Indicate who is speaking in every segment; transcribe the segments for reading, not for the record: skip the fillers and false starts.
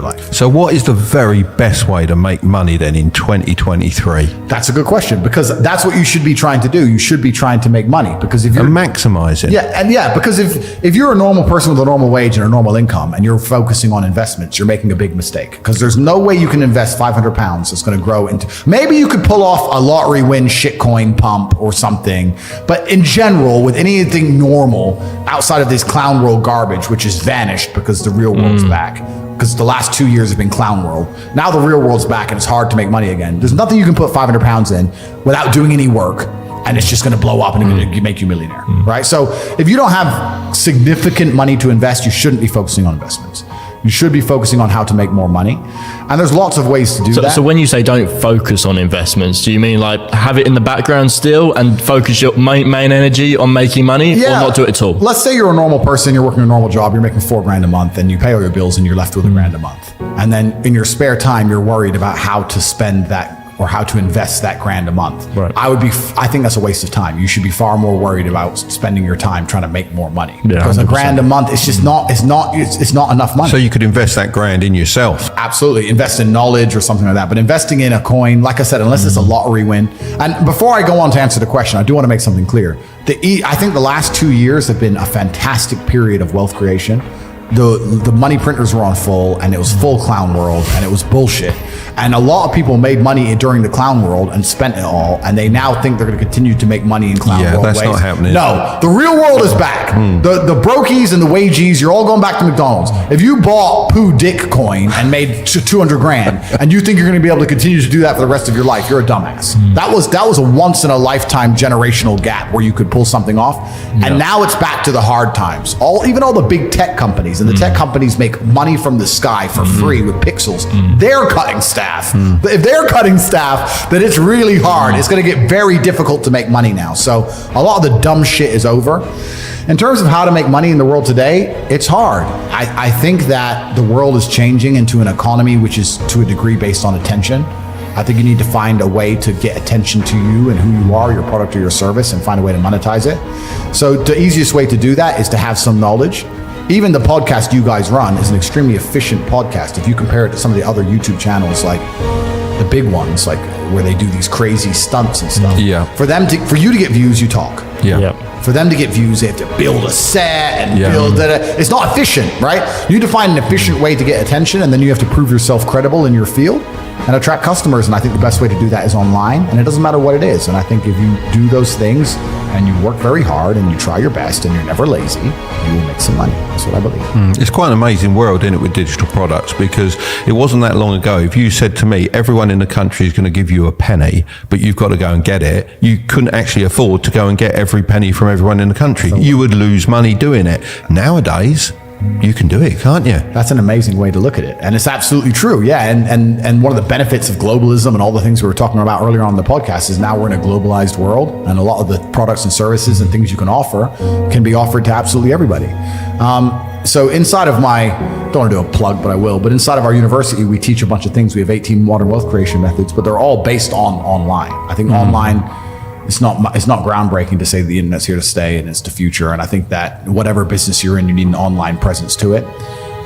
Speaker 1: life.
Speaker 2: So what is the very best way to make money then in 2023?
Speaker 1: That's a good question, because that's what you should be trying to do. You should be trying to make money, because if you're
Speaker 2: maximizing.
Speaker 1: Because if you're a normal person with a normal wage and a normal income and you're focusing on investments, you're making a big mistake, because there's no way you can invest 500 pounds that's going to grow into, maybe you could pull off a lottery win shitcoin pump or something, but in general, with anything normal outside of this clown world garbage, which has vanished because the real world's back, because the last 2 years have been clown world. Now the real world's back and it's hard to make money again. There's nothing you can put 500 pounds in without doing any work, and it's just going to blow up and it's going to make you a millionaire, right? So if you don't have significant money to invest, you shouldn't be focusing on investments. You should be focusing on how to make more money. And there's lots of ways to do that.
Speaker 3: So when you say don't focus on investments, do you mean like have it in the background still and focus your main energy on making money, or not do it at all?
Speaker 1: Let's say you're a normal person, you're working a normal job, you're making $4,000 a month, and you pay all your bills and you're left with $1,000 a month. And then in your spare time, you're worried about how to spend that or how to invest that $1,000 a month.
Speaker 3: Right.
Speaker 1: I think that's a waste of time. You should be far more worried about spending your time trying to make more money.
Speaker 3: Yeah,
Speaker 1: because
Speaker 3: 100%.
Speaker 1: $1,000 a month, it's just not enough money.
Speaker 2: So you could invest that $1,000 in yourself.
Speaker 1: Absolutely. Invest in knowledge or something like that. But investing in a coin, like I said, unless it's a lottery win. And before I go on to answer the question, I do want to make something clear. I think the last 2 years have been a fantastic period of wealth creation. The money printers were on full, and it was full clown world, and it was bullshit. And a lot of people made money during the clown world and spent it all, and they now think they're going to continue to make money in clown world
Speaker 2: that's
Speaker 1: ways.
Speaker 2: not happening.
Speaker 1: No, the real world is back. The brokies and the wagies, you're all going back to McDonald's. If you bought Pooh Dick coin and made 200 grand, and you think you're going to be able to continue to do that for the rest of your life, you're a dumbass. That was a once in a lifetime generational gap where you could pull something off, and now it's back to the hard times. Even all the big tech companies, and the tech companies make money from the sky for free with pixels. They're cutting staff. If they're cutting staff, then it's really hard. It's going to get very difficult to make money now. So a lot of the dumb shit is over. In terms of how to make money in the world today, it's hard. I think that the world is changing into an economy which is to a degree based on attention. I think you need to find a way to get attention to you and who you are, your product or your service, and find a way to monetize it. So the easiest way to do that is to have some knowledge. Even the podcast you guys run is an extremely efficient podcast. If you compare it to some of the other YouTube channels, like the big ones, like where they do these crazy stunts and stuff.
Speaker 2: Yeah.
Speaker 1: For you to get views, you talk.
Speaker 2: Yeah.
Speaker 1: For them to get views, they have to build a set and build that. It's not efficient, right? You need to find an efficient way to get attention, and then you have to prove yourself credible in your field and attract customers. And I think the best way to do that is online, and it doesn't matter what it is. And I think if you do those things and you work very hard and you try your best and you're never lazy, you will make some money. That's what I believe.
Speaker 2: It's quite an amazing world, isn't it, with digital products, because it wasn't that long ago. If you said to me, everyone in the country is going to give you a penny, but you've got to go and get it, you couldn't actually afford to go and get every penny from everyone in the country. You would lose money doing it. Nowadays, you can do it, can't you?
Speaker 1: That's an amazing way to look at it. And it's absolutely true. Yeah. And one of the benefits of globalism and all the things we were talking about earlier on the podcast is now we're in a globalized world, and a lot of the products and services and things you can offer can be offered to absolutely everybody. So inside of don't want to do a plug, but I will, but inside of our university, we teach a bunch of things. We have 18 modern wealth creation methods, but they're all based on online. I think online, it's not groundbreaking to say the internet's here to stay and it's the future. And I think that whatever business you're in, you need an online presence to it.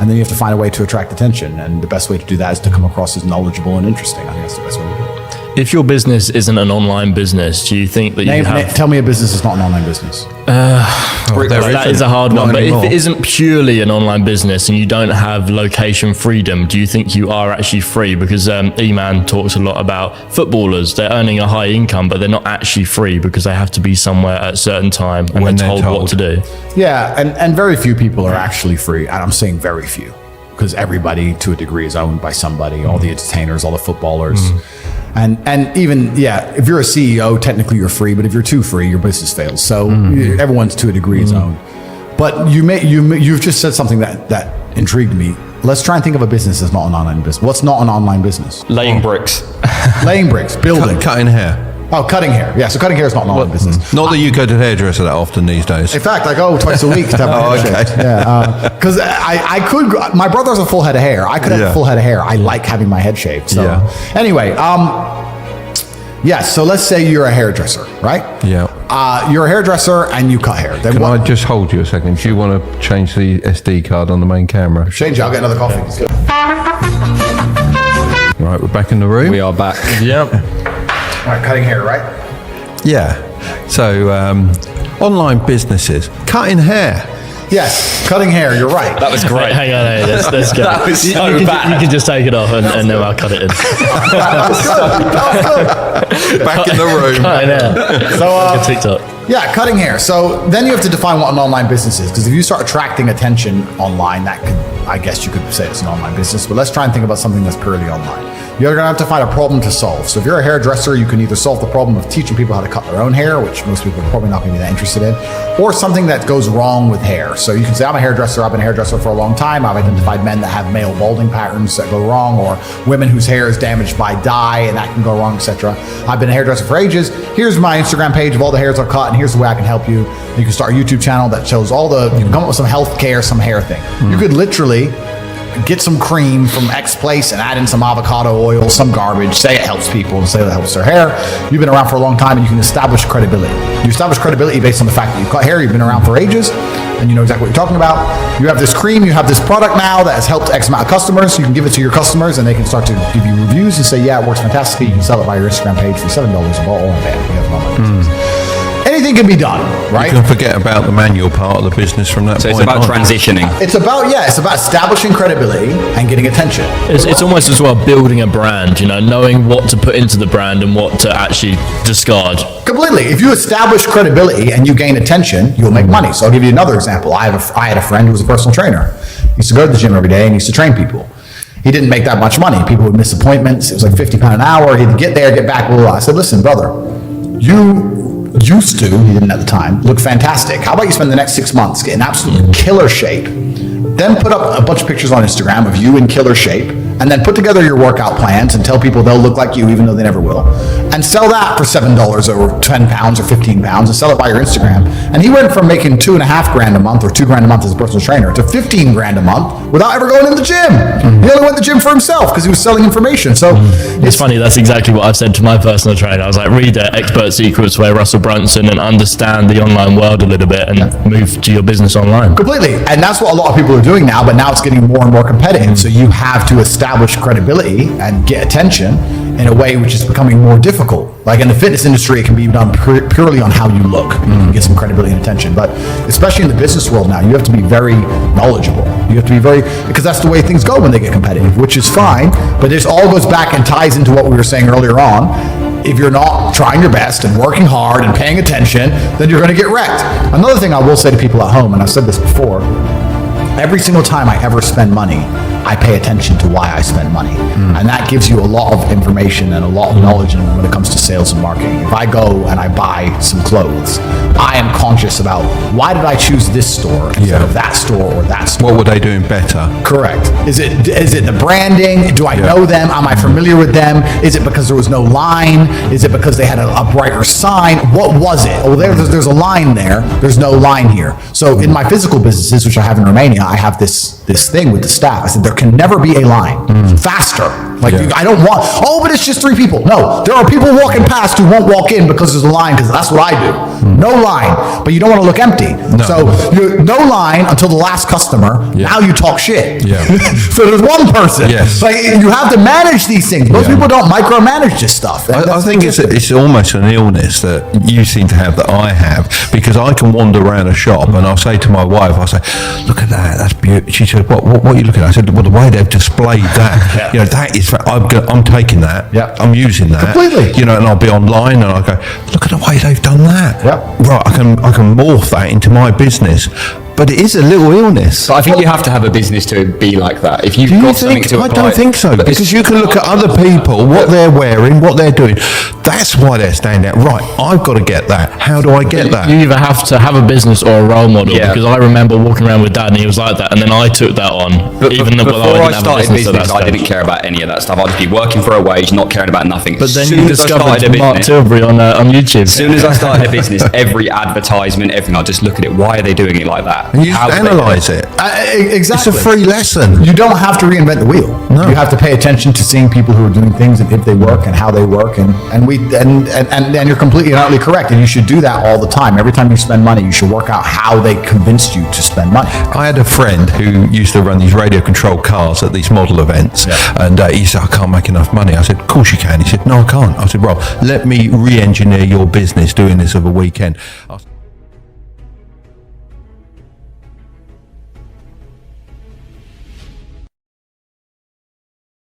Speaker 1: And then you have to find a way to attract attention. And the best way to do that is to come across as knowledgeable and interesting. I think that's the best way to do it.
Speaker 3: If your business isn't an online business, do you think that
Speaker 1: Tell me a business that's not an online business.
Speaker 3: That is a hard one. But if it isn't purely an online business and you don't have location freedom, do you think you are actually free? Because E-Man talks a lot about footballers. They're earning a high income, but they're not actually free because they have to be somewhere at a certain time and they're told what to do.
Speaker 1: Yeah, and very few people are actually free. And I'm saying very few, because everybody to a degree is owned by somebody, all the entertainers, all the footballers. And even, if you're a CEO, technically you're free, but if you're too free, your business fails. So everyone's to a degree is owned. But you've just said something that intrigued me. Let's try and think of a business that's not an online business. What's not an online business?
Speaker 3: Laying bricks.
Speaker 1: Laying bricks, building.
Speaker 2: Cutting hair.
Speaker 1: Oh, cutting hair. Yeah, so cutting hair is not an online business.
Speaker 2: Not that you go to the hairdresser that often these days.
Speaker 1: In fact, I go twice a week to have my hair shaved. Yeah, because I could. My brother has a full head of hair. I could have a full head of hair. I like having my head shaved. So anyway, Yes. So let's say you're a hairdresser, right?
Speaker 2: Yeah.
Speaker 1: You're a hairdresser and you cut hair. Then
Speaker 2: Can I just hold you a second? Do you want to change the SD card on the main camera?
Speaker 1: Change it. I'll get another coffee. Let's go.
Speaker 2: Right, we're back in the room.
Speaker 4: We are back.
Speaker 3: Yep.
Speaker 1: All right, cutting hair, right?
Speaker 2: Yeah. So, online businesses, cutting hair.
Speaker 1: Yes, cutting hair. You're right.
Speaker 4: That was great.
Speaker 3: Hang on, let's go.
Speaker 4: That was so
Speaker 3: you
Speaker 4: bad.
Speaker 3: can just take it off and then I'll cut it in.
Speaker 2: Back in the room.
Speaker 3: Cutting hair.
Speaker 1: So,
Speaker 3: Like a TikTok.
Speaker 1: yeah, cutting hair. So then you have to define what an online business is, because if you start attracting attention online, that could, I guess you could say it's an online business. But let's try and think about something that's purely online. You're going to have to find a problem to solve. So if you're a hairdresser, you can either solve the problem of teaching people how to cut their own hair, which most people are probably not going to be that interested in, or something that goes wrong with hair. So you can say, I'm a hairdresser. I've been a hairdresser for a long time. I've identified men that have male balding patterns that go wrong, or women whose hair is damaged by dye and that can go wrong, etc. I've been a hairdresser for ages. Here's my Instagram page of all the hairs I've cut, and here's the way I can help you. You can start a YouTube channel that shows all the, you can come up with some health care, some hair thing. You could literally get some cream from X place and add in some avocado oil, some garbage, say it helps people and say it helps their hair. You've been around for a long time and you can establish credibility. You establish credibility based on the fact that you cut hair, you've been around for ages, and you know exactly what you're talking about. You have this cream, you have this product now that has helped X amount of customers. You can give it to your customers and they can start to give you reviews and say, yeah, it works fantastically. You can sell it by your Instagram page for $7 a bottle. And bam, you have an online business. Anything can be done, right?
Speaker 2: You can forget about the manual part of the business from that
Speaker 4: So
Speaker 2: point
Speaker 4: it's about
Speaker 2: on.
Speaker 4: transitioning.
Speaker 1: It's about establishing credibility and getting attention.
Speaker 3: It's almost as well building a brand, knowing what to put into the brand and what to actually discard.
Speaker 1: Completely. If you establish credibility and you gain attention, you'll make money. So I'll give you another example. I had a friend who was a personal trainer. He used to go to the gym every day and he used to train people. He didn't make that much money. People would miss appointments. It was like £50 an hour. He'd get there, get back. Blah, blah, blah. I said, listen, brother, you used to, he didn't at the time, look fantastic. How about you spend the next 6 months getting absolutely killer shape, then put up a bunch of pictures on Instagram of you in killer shape, and then put together your workout plans and tell people they'll look like you even though they never will, and sell that for $7 or 10 pounds or 15 pounds and sell it by your Instagram. And he went from making $2.5 grand a month or $2 grand a month as a personal trainer to 15 grand a month without ever going in the gym. He only went to the gym for himself because he was selling information. So
Speaker 3: It's funny, that's exactly what I've said to my personal trainer. I was like, read Expert Secrets by Russell Brunson and understand the online world a little bit and move to your business online.
Speaker 1: completely. And that's what a lot of people are doing now, but now it's getting more and more competitive. So you have to establish credibility and get attention in a way which is becoming more difficult. Like in the fitness industry, it can be done purely on how you look. You can get some credibility and attention. But especially in the business world now, you have to be very knowledgeable. You have to be because that's the way things go when they get competitive, which is fine. But this all goes back and ties into what we were saying earlier on. If you're not trying your best and working hard and paying attention, then you're going to get wrecked. Another thing I will say to people at home, and I've said this before, every single time I ever spend money, I pay attention to why I spend money. And that gives you a lot of information and a lot of knowledge when it comes to sales and marketing. If I go and I buy some clothes, I am conscious about why did I choose this store instead of that store or that store?
Speaker 2: What were they doing better?
Speaker 1: Correct. Is it the branding? Do I know them? Am I familiar with them? Is it because there was no line? Is it because they had a brighter sign? What was it? Oh, there's a line there. There's no line here. So in my physical businesses, which I have in Romania, I have this thing with the staff. I said, there can never be a line. Faster. I don't want, but it's just 3 people. No, there are people walking past who won't walk in because there's a line, because that's what I do. No line, but you don't want to look empty.
Speaker 2: No.
Speaker 1: So no line until the last customer. Now you talk shit.
Speaker 2: Yeah.
Speaker 1: So there's one person.
Speaker 2: Yes.
Speaker 1: You have to manage these things. Most people don't micromanage this stuff.
Speaker 2: I think it's almost an illness that you seem to have that I have, because I can wander around a shop and I'll say to my wife, I'll say, look at that, that's beautiful. She said, what are you looking at? I said, well, the way they've displayed that, that is, I'm taking that, I'm using that,
Speaker 1: completely.
Speaker 2: And I'll be online and I'll go, look at the way they've done that. Right, I can morph that into my business. But it is a little illness.
Speaker 4: But I think you have to have a business to be like that. If you've got something to apply.
Speaker 2: I don't think so, because you can look at other people, what they're wearing, what they're doing. That's why they're standing out. Right, I've got to get that. How do I get that?
Speaker 3: You either have to have a business or a role model, because I remember walking around with Dad and he was like that, and then I took that on.
Speaker 4: Before I started business, I didn't care about any of that stuff. I'd just be working for a wage, not caring about nothing.
Speaker 3: But then you discovered Mark Tilbury on YouTube.
Speaker 4: As soon as I started a business, every advertisement, everything, I just look at it. Why are they doing it like that?
Speaker 1: that.
Speaker 2: And you just analyze it.
Speaker 1: Exactly.
Speaker 2: It's a free lesson.
Speaker 1: You don't have to reinvent the wheel.
Speaker 2: No.
Speaker 1: You have to pay attention to seeing people who are doing things and if they work and how they work. And you're completely and utterly correct. And you should do that all the time. Every time you spend money, you should work out how they convinced you to spend money.
Speaker 2: I had a friend who used to run these radio controlled cars at these model events. Yeah. And he said, I can't make enough money. I said, of course you can. He said, no, I can't. I said, well, let me re-engineer your business doing this over a weekend.